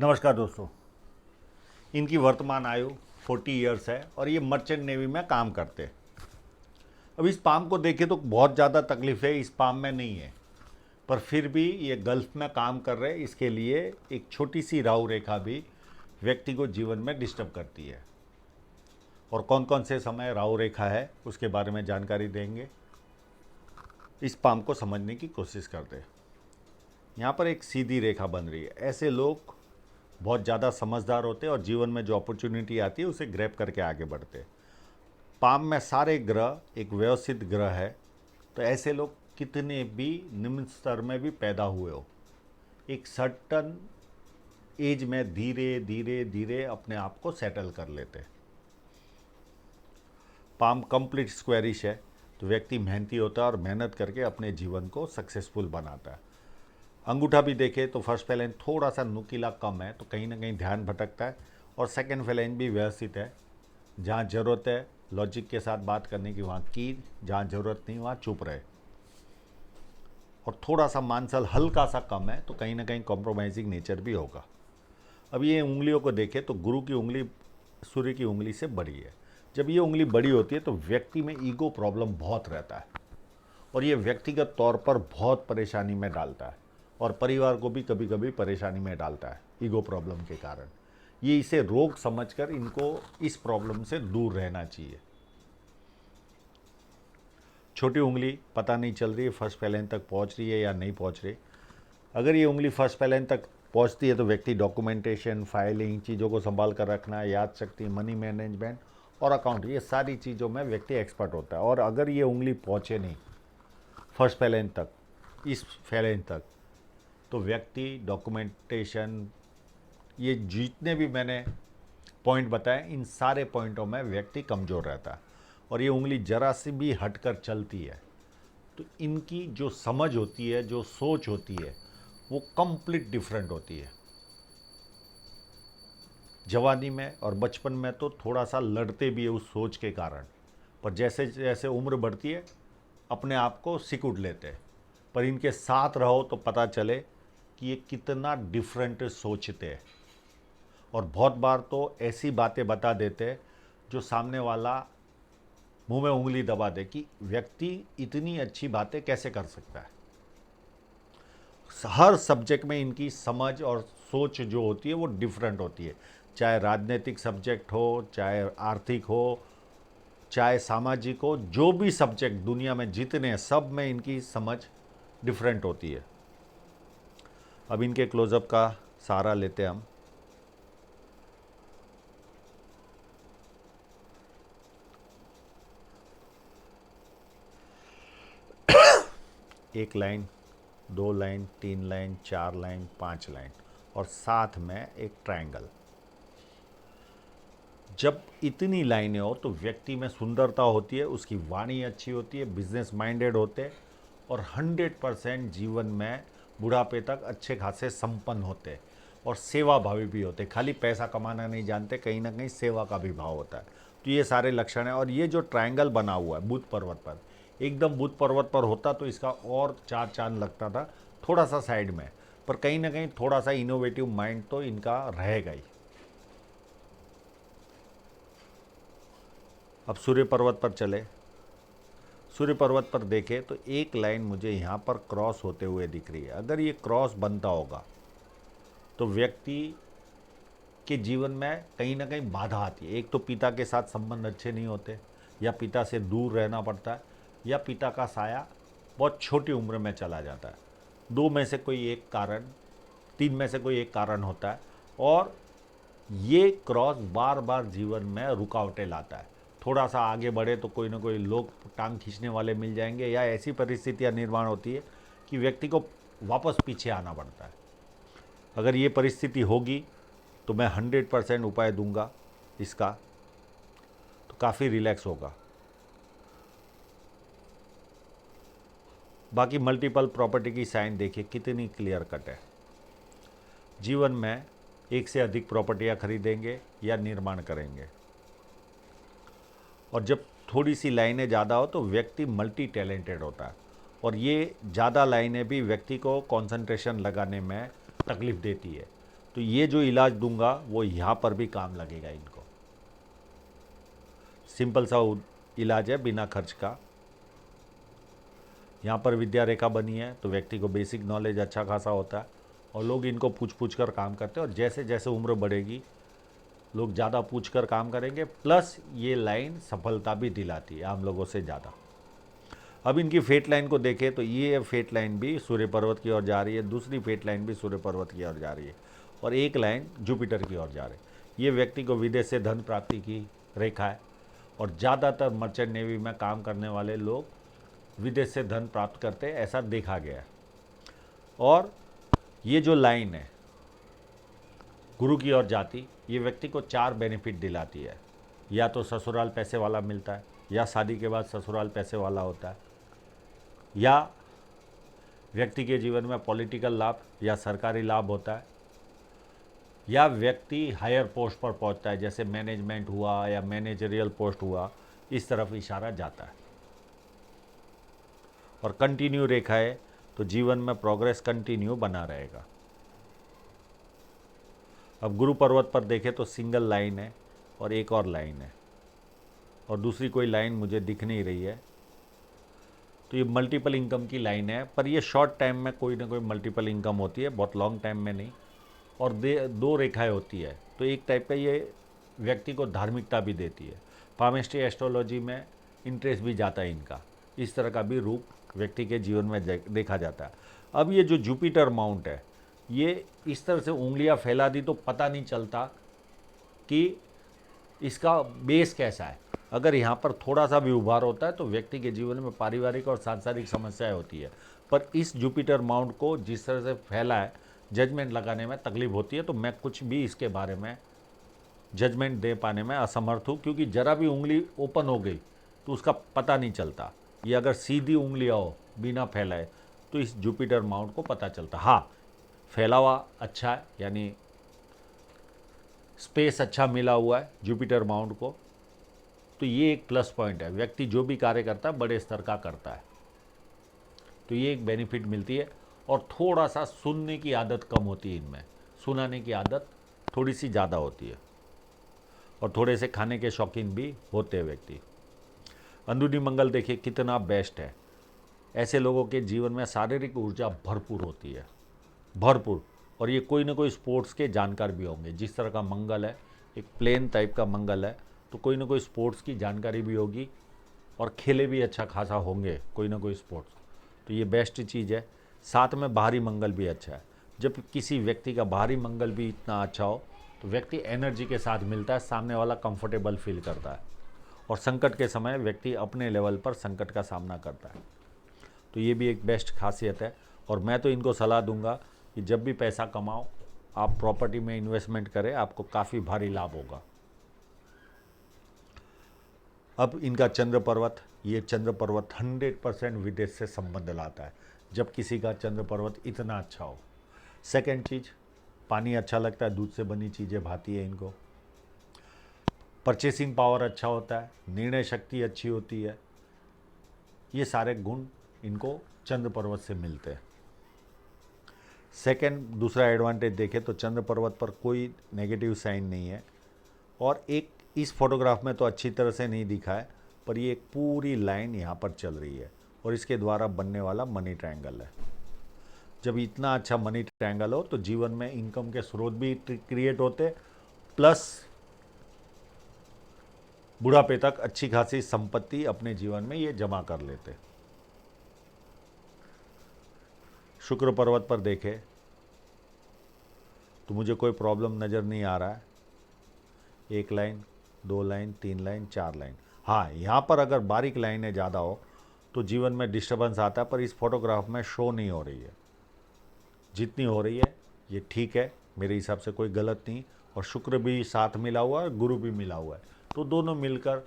नमस्कार दोस्तों। इनकी वर्तमान आयु 40 इयर्स है और ये मर्चेंट नेवी में काम करते हैं। अब इस पाम को देखें तो बहुत ज़्यादा तकलीफ है इस पाम में नहीं है, पर फिर भी ये गल्फ में काम कर रहे हैं। इसके लिए एक छोटी सी राहु रेखा भी व्यक्ति को जीवन में डिस्टर्ब करती है। और कौन कौन से समय राहु रेखा है उसके बारे में जानकारी देंगे। इस पाम को समझने की कोशिश करते हैं। यहाँ पर एक सीधी रेखा बन रही है। ऐसे लोग बहुत ज़्यादा समझदार होते हैं और जीवन में जो अपॉर्चुनिटी आती है उसे ग्रैब करके आगे बढ़ते हैं। पाम में सारे ग्रह एक व्यवस्थित ग्रह है, तो ऐसे लोग कितने भी निम्न स्तर में भी पैदा हुए हो, एक सर्टन एज में धीरे धीरे धीरे अपने आप को सेटल कर लेते हैं। पाम कंप्लीट स्क्वेरिश है, तो व्यक्ति मेहनती होता है और मेहनत करके अपने जीवन को सक्सेसफुल बनाता है। अंगूठा भी देखे तो फर्स्ट फैलेंज थोड़ा सा नुकीला कम है, तो कहीं ना कहीं ध्यान भटकता है। और सेकंड फैलेंज भी व्यवस्थित है, जहाँ ज़रूरत है लॉजिक के साथ बात करने की वहाँ की, जहाँ ज़रूरत नहीं वहाँ चुप रहे। और थोड़ा सा मानसल हल्का सा कम है, तो कहीं ना कहीं कॉम्प्रोमाइजिंग नेचर भी होगा। अब ये उंगलियों को देखें तो गुरु की उंगली सूर्य की उंगली से बड़ी है। जब ये उंगली बड़ी होती है तो व्यक्ति में ईगो प्रॉब्लम बहुत रहता है और ये व्यक्तिगत तौर पर बहुत परेशानी में डालता है और परिवार को भी कभी कभी परेशानी में डालता है ईगो प्रॉब्लम के कारण। ये इसे रोग समझकर इनको इस प्रॉब्लम से दूर रहना चाहिए। छोटी उंगली पता नहीं चल रही है फर्स्ट फैलेंज तक पहुंच रही है या नहीं पहुंच रही। अगर ये उंगली फर्स्ट फैलेंज तक पहुंचती है तो व्यक्ति डॉक्यूमेंटेशन, फाइलिंग, चीज़ों को संभाल कर रखना, याद शक्ति, मनी मैनेजमेंट और अकाउंट, ये सारी चीज़ों में व्यक्ति एक्सपर्ट होता है। और अगर ये उंगली पहुंचे नहीं फर्स्ट फैलेंज तक, इस फैलेंज तक, तो व्यक्ति डॉक्यूमेंटेशन, ये जितने भी मैंने पॉइंट बताए इन सारे पॉइंटों में व्यक्ति कमज़ोर रहता है। और ये उंगली जरा सी भी हटकर चलती है तो इनकी जो समझ होती है, जो सोच होती है, वो कंप्लीट डिफरेंट होती है। जवानी में और बचपन में तो थोड़ा सा लड़ते भी है उस सोच के कारण, पर जैसे जैसे उम्र बढ़ती है अपने आप को सिकुड़ लेते हैं। पर इनके साथ रहो तो पता चले कि ये कितना डिफरेंट सोचते हैं। और बहुत बार तो ऐसी बातें बता देते हैं जो सामने वाला मुंह में उंगली दबा दे कि व्यक्ति इतनी अच्छी बातें कैसे कर सकता है। हर सब्जेक्ट में इनकी समझ और सोच जो होती है वो डिफरेंट होती है, चाहे राजनीतिक सब्जेक्ट हो, चाहे आर्थिक हो, चाहे सामाजिक हो, जो भी सब्जेक्ट दुनिया में जितने हैं सब में इनकी समझ डिफरेंट होती है। अब इनके क्लोजअप का सहारा लेते हैं हम। एक line, 2 line, 3 line, 4 line, 5 line और साथ में एक ट्रायंगल। जब इतनी लाइनें हो तो व्यक्ति में सुंदरता होती है, उसकी वाणी अच्छी होती है, बिजनेस माइंडेड होते हैं और 100% जीवन में बुढ़ापे तक अच्छे खासे संपन्न होते हैं और सेवा भावी भी होते हैं। खाली पैसा कमाना नहीं जानते, कहीं ना कहीं सेवा का भी भाव होता है। तो ये सारे लक्षण हैं। और ये जो ट्रायंगल बना हुआ है बुध पर्वत पर, एकदम बुध पर्वत पर होता तो इसका और चार चांद लगता था, थोड़ा सा साइड में, पर कहीं ना कहीं थोड़ा सा इनोवेटिव माइंड तो इनका रहेगा ही। अब सूर्य पर्वत पर चले। सूर्य पर्वत पर देखें तो एक लाइन मुझे यहाँ पर क्रॉस होते हुए दिख रही है। अगर ये क्रॉस बनता होगा तो व्यक्ति के जीवन में कहीं ना कहीं बाधा आती है। एक तो पिता के साथ संबंध अच्छे नहीं होते, या पिता से दूर रहना पड़ता है, या पिता का साया बहुत छोटी उम्र में चला जाता है। दो में से कोई एक कारण, तीन में से कोई एक कारण होता है। और ये क्रॉस बार बार जीवन में रुकावटें लाता है। थोड़ा सा आगे बढ़े तो कोई ना कोई लोग टांग खींचने वाले मिल जाएंगे, या ऐसी परिस्थितियां निर्माण होती है कि व्यक्ति को वापस पीछे आना पड़ता है। अगर ये परिस्थिति होगी तो मैं 100% उपाय दूंगा इसका, तो काफ़ी रिलैक्स होगा। बाकी मल्टीपल प्रॉपर्टी की साइन देखिए कितनी क्लियर कट है। जीवन में एक से अधिक प्रॉपर्टियां खरीदेंगे या निर्माण करेंगे। और जब थोड़ी सी लाइनें ज़्यादा हो तो व्यक्ति मल्टी टैलेंटेड होता है, और ये ज़्यादा लाइनें भी व्यक्ति को कंसंट्रेशन लगाने में तकलीफ देती है। तो ये जो इलाज दूंगा वो यहाँ पर भी काम लगेगा इनको। सिंपल सा इलाज है बिना खर्च का। यहाँ पर विद्या रेखा बनी है तो व्यक्ति को बेसिक नॉलेज अच्छा खासा होता है और लोग इनको पूछ पूछ कर काम करते हैं, और जैसे जैसे उम्र बढ़ेगी लोग ज़्यादा पूछ कर काम करेंगे, प्लस ये लाइन सफलता भी दिलाती है आम लोगों से ज़्यादा। अब इनकी फेट लाइन को देखें तो ये फेट लाइन भी सूर्य पर्वत की ओर जा रही है, दूसरी फेट लाइन भी सूर्य पर्वत की ओर जा रही है, और एक लाइन जुपिटर की ओर जा रही है। ये व्यक्ति को विदेश से धन प्राप्ति की रेखा है, और ज़्यादातर मर्चेंट नेवी में काम करने वाले लोग विदेश से धन प्राप्त करते हैं, ऐसा देखा गया है। और ये जो लाइन है गुरु की ओर जाती, ये व्यक्ति को 4 बेनिफिट दिलाती है। या तो ससुराल पैसे वाला मिलता है, या शादी के बाद ससुराल पैसे वाला होता है, या व्यक्ति के जीवन में पॉलिटिकल लाभ या सरकारी लाभ होता है, या व्यक्ति हायर पोस्ट पर पहुंचता है, जैसे मैनेजमेंट हुआ या मैनेजरियल पोस्ट हुआ, इस तरफ इशारा जाता है। और कंटिन्यू रेखा है तो जीवन में प्रोग्रेस कंटिन्यू बना रहेगा। अब गुरु पर्वत पर देखें तो सिंगल लाइन है और एक और लाइन है, और दूसरी कोई लाइन मुझे दिख नहीं रही है। तो ये मल्टीपल इनकम की लाइन है, पर ये शॉर्ट टाइम में कोई ना कोई मल्टीपल इनकम होती है, बहुत लॉन्ग टाइम में नहीं। और 2 रेखाएं होती है, तो एक टाइप का ये व्यक्ति को धार्मिकता भी देती है। पामेस्ट्री एस्ट्रोलॉजी में इंटरेस्ट भी जाता है इनका, इस तरह का भी रूप व्यक्ति के जीवन में देखा जाता है। अब ये जो जुपिटर माउंट है, ये इस तरह से उंगलियां फैला दी तो पता नहीं चलता कि इसका बेस कैसा है। अगर यहाँ पर थोड़ा सा भी उभार होता है तो व्यक्ति के जीवन में पारिवारिक और सांसारिक समस्याएं होती है। पर इस जुपिटर माउंट को जिस तरह से फैला है, जजमेंट लगाने में तकलीफ होती है। तो मैं कुछ भी इसके बारे में जजमेंट दे पाने में असमर्थ हूँ, क्योंकि ज़रा भी उंगली ओपन हो गई तो उसका पता नहीं चलता। ये अगर सीधी उंगलियाँ हो बिना फैलाए तो इस जुपिटर माउंट को पता चलता। हाँ, फैला हुआ अच्छा है, यानी स्पेस अच्छा मिला हुआ है जुपिटर माउंट को, तो ये एक प्लस पॉइंट है। व्यक्ति जो भी कार्य करता है बड़े स्तर का करता है, तो ये एक बेनिफिट मिलती है। और थोड़ा सा सुनने की आदत कम होती है इनमें, सुनाने की आदत थोड़ी सी ज़्यादा होती है, और थोड़े से खाने के शौकीन भी होते हैं व्यक्ति। अंदरूनी मंगल देखिए कितना बेस्ट है। ऐसे लोगों के जीवन में शारीरिक ऊर्जा भरपूर होती है, भरपूर। और ये कोई ना कोई स्पोर्ट्स के जानकार भी होंगे। जिस तरह का मंगल है, एक प्लेन टाइप का मंगल है, तो कोई ना कोई स्पोर्ट्स की जानकारी भी होगी, और खेले भी अच्छा खासा होंगे कोई ना कोई स्पोर्ट्स। तो ये बेस्ट चीज़ है। साथ में बाहरी मंगल भी अच्छा है। जब किसी व्यक्ति का बाहरी मंगल भी इतना अच्छा हो तो व्यक्ति एनर्जी के साथ मिलता है, सामने वाला कंफर्टेबल फील करता है, और संकट के समय व्यक्ति अपने लेवल पर संकट का सामना करता है। तो ये भी एक बेस्ट खासियत है। और मैं तो इनको सलाह दूंगा कि जब भी पैसा कमाओ आप प्रॉपर्टी में इन्वेस्टमेंट करें, आपको काफ़ी भारी लाभ होगा। अब इनका चंद्र पर्वत, ये चंद्र पर्वत 100% विदेश से संबंध लाता है, जब किसी का चंद्र पर्वत इतना अच्छा हो। सेकंड चीज़, पानी अच्छा लगता है, दूध से बनी चीज़ें भाती है इनको। परचेसिंग पावर अच्छा होता है, निर्णय शक्ति अच्छी होती है। ये सारे गुण इनको चंद्र पर्वत से मिलते हैं। सेकंड, दूसरा एडवांटेज देखें तो चंद्र पर्वत पर कोई नेगेटिव साइन नहीं है। और एक इस फोटोग्राफ में तो अच्छी तरह से नहीं दिखा है, पर ये एक पूरी लाइन यहाँ पर चल रही है, और इसके द्वारा बनने वाला मनी ट्रायंगल है। जब इतना अच्छा मनी ट्रायंगल हो तो जीवन में इनकम के स्रोत भी क्रिएट होते, प्लस बुढ़ापे तक अच्छी खासी संपत्ति अपने जीवन में ये जमा कर लेते। शुक्र पर्वत पर देखें तो मुझे कोई प्रॉब्लम नज़र नहीं आ रहा है। 1 लाइन, 2 लाइन, 3 लाइन, 4 लाइन। हाँ, यहाँ पर अगर बारीक लाइनें ज़्यादा हो तो जीवन में डिस्टर्बेंस आता है, पर इस फोटोग्राफ में शो नहीं हो रही है। जितनी हो रही है ये ठीक है, मेरे हिसाब से कोई गलत नहीं। और शुक्र भी साथ मिला हुआ है, गुरु भी मिला हुआ है, तो दोनों मिलकर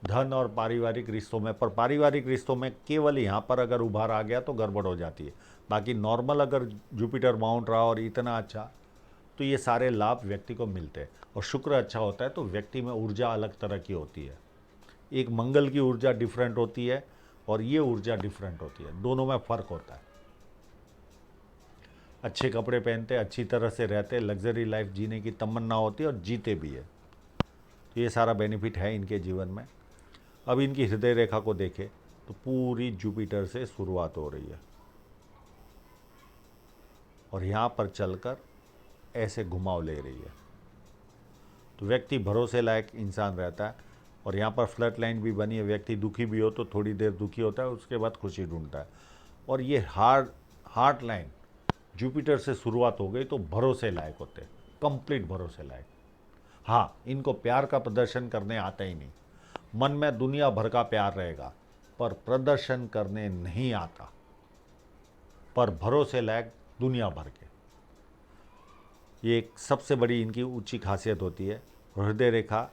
धन और पारिवारिक रिश्तों में, पर पारिवारिक रिश्तों में केवल यहाँ पर अगर उभार आ गया तो गड़बड़ हो जाती है। बाकी नॉर्मल अगर जुपिटर माउंट रहा और इतना अच्छा, तो ये सारे लाभ व्यक्ति को मिलते हैं। और शुक्र अच्छा होता है तो व्यक्ति में ऊर्जा अलग तरह की होती है। एक मंगल की ऊर्जा डिफरेंट होती है और ये ऊर्जा डिफरेंट होती है, दोनों में फ़र्क होता है। अच्छे कपड़े पहनते, अच्छी तरह से रहते, लग्जरी लाइफ जीने की तमन्ना होती है और जीते भी है। तो ये सारा बेनिफिट है इनके जीवन में। अब इनकी हृदय रेखा को देखें तो पूरी जुपिटर से शुरुआत हो रही है और यहाँ पर चलकर ऐसे घुमाव ले रही है। तो व्यक्ति भरोसे लायक इंसान रहता है और यहाँ पर फ्लड लाइन भी बनी है। व्यक्ति दुखी भी हो तो थोड़ी देर दुखी होता है, उसके बाद खुशी ढूंढता है। और ये हार्ट लाइन जुपिटर से शुरुआत हो गई तो भरोसे लायक होते हैं, कंप्लीट भरोसे लायक। हाँ, इनको प्यार का प्रदर्शन करने आता ही नहीं। मन में दुनिया भर का प्यार रहेगा पर प्रदर्शन करने नहीं आता, पर भरोसे लायक दुनिया भर के। ये एक सबसे बड़ी इनकी ऊंची खासियत होती है। हृदय रेखा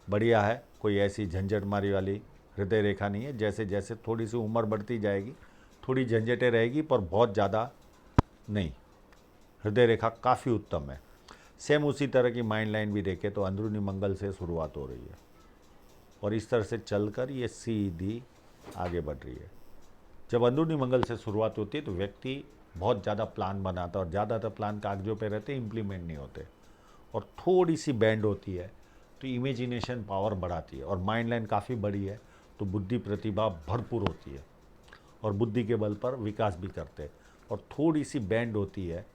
बढ़िया है, कोई ऐसी झंझट मारी वाली हृदय रेखा नहीं है। जैसे जैसे थोड़ी सी उम्र बढ़ती जाएगी थोड़ी झंझटें रहेगी पर बहुत ज़्यादा नहीं। हृदय रेखा काफ़ी उत्तम है। सेम उसी तरह की माइंड लाइन भी देखें तो अंदरूनी मंगल से शुरुआत हो रही है और इस तरह से चलकर ये सीधी आगे बढ़ रही है। जब अंदरूनी मंगल से शुरुआत होती है तो व्यक्ति बहुत ज़्यादा प्लान बनाता है और ज़्यादातर प्लान कागजों पे रहते, इम्प्लीमेंट नहीं होते। और थोड़ी सी बैंड होती है तो इमेजिनेशन पावर बढ़ाती है और माइंड लाइन काफ़ी बड़ी है तो बुद्धि प्रतिभा भरपूर होती है और बुद्धि के बल पर विकास भी करते हैं। और थोड़ी सी बैंड होती है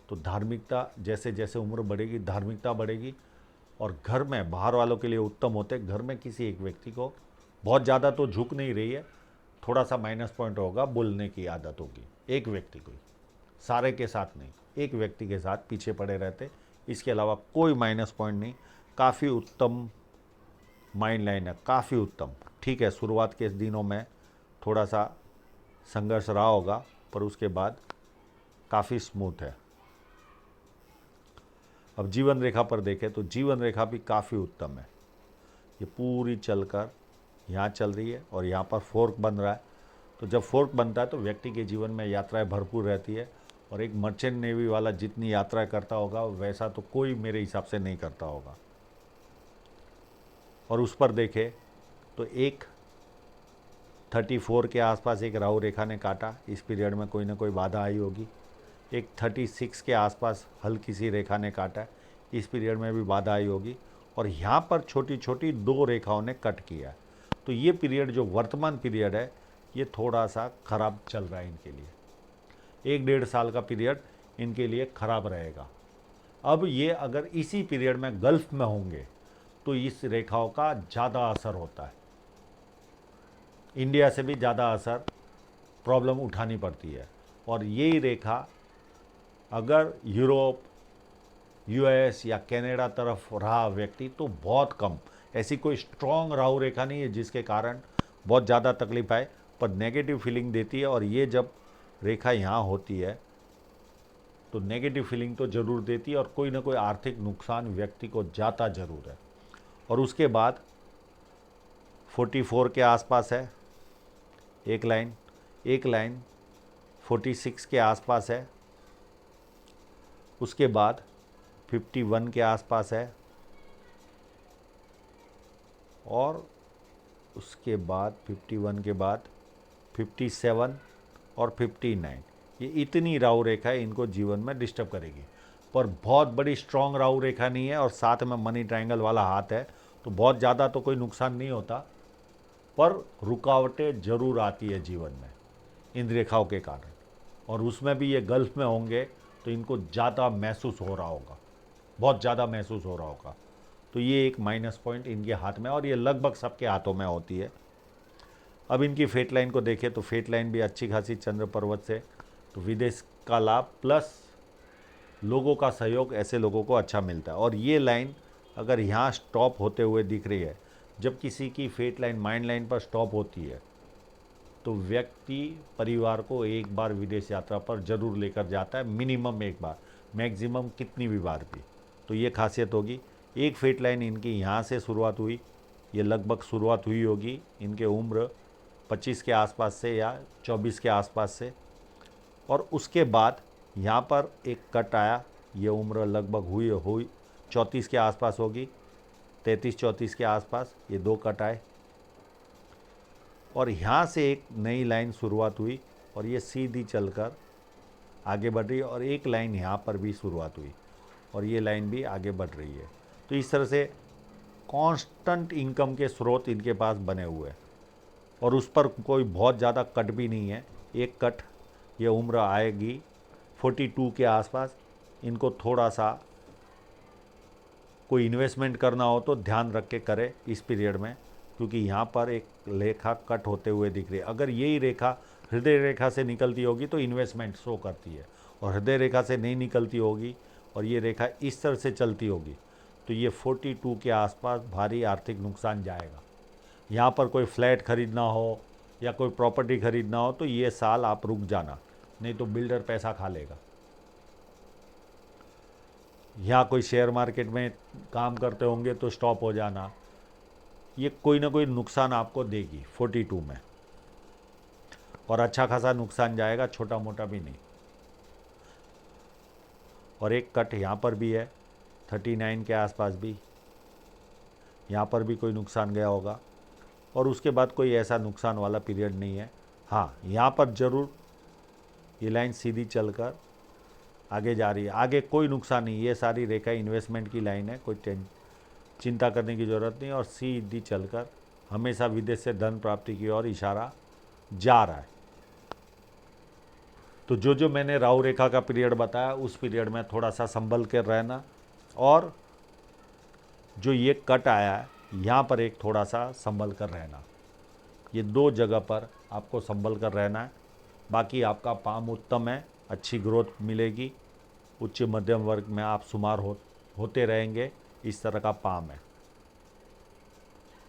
तो धार्मिकता, जैसे जैसे उम्र बढ़ेगी धार्मिकता बढ़ेगी और घर में बाहर वालों के लिए उत्तम होते। घर में किसी एक व्यक्ति को बहुत ज़्यादा तो झुक नहीं रही है, थोड़ा सा माइनस पॉइंट होगा, बोलने की आदत होगी। एक व्यक्ति को, सारे के साथ नहीं, एक व्यक्ति के साथ पीछे पड़े रहते, इसके अलावा कोई माइनस पॉइंट नहीं। काफ़ी उत्तम माइंड लाइन है, काफ़ी उत्तम। ठीक है, शुरुआत के दिनों में थोड़ा सा संघर्ष रहा होगा पर उसके बाद काफ़ी स्मूथ है। अब जीवन रेखा पर देखें तो जीवन रेखा भी काफ़ी उत्तम है। ये पूरी चलकर यहाँ चल रही है और यहाँ पर फोर्क बन रहा है। तो जब फोर्क बनता है तो व्यक्ति के जीवन में यात्राएं भरपूर रहती है और एक मर्चेंट नेवी वाला जितनी यात्रा करता होगा वैसा तो कोई मेरे हिसाब से नहीं करता होगा। और उस पर देखें तो एक 34 के आसपास एक राहु रेखा ने काटा, इस पीरियड में कोई ना कोई बाधा आई होगी। एक 36 के आसपास हल्की सी रेखा ने काटा, इस पीरियड में भी बाधा आई होगी। और यहाँ पर छोटी छोटी 2 रेखाओं ने कट किया है। तो ये पीरियड जो वर्तमान पीरियड है ये थोड़ा सा खराब चल रहा है इनके लिए। 1-1.5 साल का पीरियड इनके लिए खराब रहेगा। अब ये अगर इसी पीरियड में गल्फ में होंगे तो इस रेखाओं का ज़्यादा असर होता है, इंडिया से भी ज़्यादा असर, प्रॉब्लम उठानी पड़ती है। और यही रेखा अगर यूरोप, यूएस या कनाडा तरफ रहा व्यक्ति तो बहुत कम, ऐसी कोई स्ट्रॉन्ग राहु रेखा नहीं है जिसके कारण बहुत ज़्यादा तकलीफ आए, पर नेगेटिव फीलिंग देती है। और ये जब रेखा यहाँ होती है तो नेगेटिव फीलिंग तो ज़रूर देती है और कोई ना कोई आर्थिक नुकसान व्यक्ति को जाता ज़रूर है। और उसके बाद 44 के आसपास है एक लाइन 46 के आसपास है, उसके बाद 51 के आसपास है और उसके बाद 51 के बाद 57 और 59। ये इतनी राहु रेखा है, इनको जीवन में डिस्टर्ब करेगी पर बहुत बड़ी स्ट्रॉन्ग राहु रेखा नहीं है और साथ में मनी ट्रायंगल वाला हाथ है तो बहुत ज़्यादा तो कोई नुकसान नहीं होता, पर रुकावटें ज़रूर आती है जीवन में इन रेखाओं के कारण। और उसमें भी ये गल्फ में होंगे तो इनको ज़्यादा महसूस हो रहा होगा, बहुत ज़्यादा महसूस हो रहा होगा। तो ये एक माइनस पॉइंट इनके हाथ में और ये लगभग सबके हाथों में होती है। अब इनकी फेट लाइन को देखें तो फेट लाइन भी अच्छी खासी चंद्र पर्वत से, तो विदेश का लाभ प्लस लोगों का सहयोग ऐसे लोगों को अच्छा मिलता है। और ये लाइन अगर यहाँ स्टॉप होते हुए दिख रही है, जब किसी की फेट लाइन माइंड लाइन पर स्टॉप होती है तो व्यक्ति परिवार को एक बार विदेश यात्रा पर जरूर लेकर जाता है, मिनिमम एक बार, मैक्सिमम कितनी भी बार भी। तो ये खासियत होगी। एक फेट लाइन इनकी यहाँ से शुरुआत हुई, ये लगभग शुरुआत हुई होगी इनके उम्र 25 के आसपास से या 24 के आसपास से, और उसके बाद यहाँ पर एक कट आया, ये उम्र लगभग हुई 34 के आसपास होगी, 33-34 के आसपास ये 2 कट आए और यहाँ से एक नई लाइन शुरुआत हुई और ये सीधी चलकर आगे बढ़ रही है और एक लाइन यहाँ पर भी शुरुआत हुई और ये लाइन भी आगे बढ़ रही है। तो इस तरह से कांस्टेंट इनकम के स्रोत इनके पास बने हुए हैं और उस पर कोई बहुत ज़्यादा कट भी नहीं है। एक कट ये उम्र आएगी 42 के आसपास। इनको थोड़ा सा कोई इन्वेस्टमेंट करना हो तो ध्यान रख के करें इस पीरियड में, क्योंकि यहाँ पर एक रेखा कट होते हुए दिख रही है। अगर यही रेखा हृदय रेखा से निकलती होगी तो इन्वेस्टमेंट शो करती है, और हृदय रेखा से नहीं निकलती होगी और ये रेखा इस तरह से चलती होगी तो ये 42 के आसपास भारी आर्थिक नुकसान जाएगा। यहाँ पर कोई फ्लैट खरीदना हो या कोई प्रॉपर्टी खरीदना हो तो ये साल आप रुक जाना, नहीं तो बिल्डर पैसा खा लेगा। यहाँ कोई शेयर मार्केट में काम करते होंगे तो स्टॉप हो जाना। ये कोई ना कोई नुकसान आपको देगी 42 में, और अच्छा खासा नुकसान जाएगा, छोटा मोटा भी नहीं। और एक कट यहाँ पर भी है 39 के आसपास भी, यहाँ पर भी कोई नुकसान गया होगा और उसके बाद कोई ऐसा नुकसान वाला पीरियड नहीं है। हाँ, यहाँ पर ज़रूर ये लाइन सीधी चलकर आगे जा रही है, आगे कोई नुकसान नहीं। ये सारी रेखा इन्वेस्टमेंट की लाइन है, कोई चिंता करने की ज़रूरत नहीं, और सीधी चलकर हमेशा विदेश से धन प्राप्ति की ओर इशारा जा रहा है। तो जो मैंने राहु रेखा का पीरियड बताया उस पीरियड में थोड़ा सा संभल कर रहना, और जो ये कट आया है यहाँ पर एक थोड़ा सा संभल कर रहना। ये 2 जगह पर आपको संभल कर रहना है। बाकी आपका पाम उत्तम है, अच्छी ग्रोथ मिलेगी, उच्च मध्यम वर्ग में आप शुमार होते रहेंगे। इस तरह का पाम है,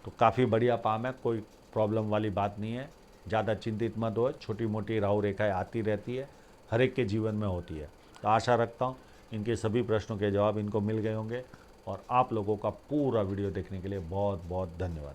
तो काफ़ी बढ़िया पाम है, कोई प्रॉब्लम वाली बात नहीं है। ज़्यादा चिंतित मत हो, छोटी मोटी राहु रेखाएं आती रहती है, हर एक के जीवन में होती है। तो आशा रखता हूँ इनके सभी प्रश्नों के जवाब इनको मिल गए होंगे, और आप लोगों का पूरा वीडियो देखने के लिए बहुत बहुत धन्यवाद।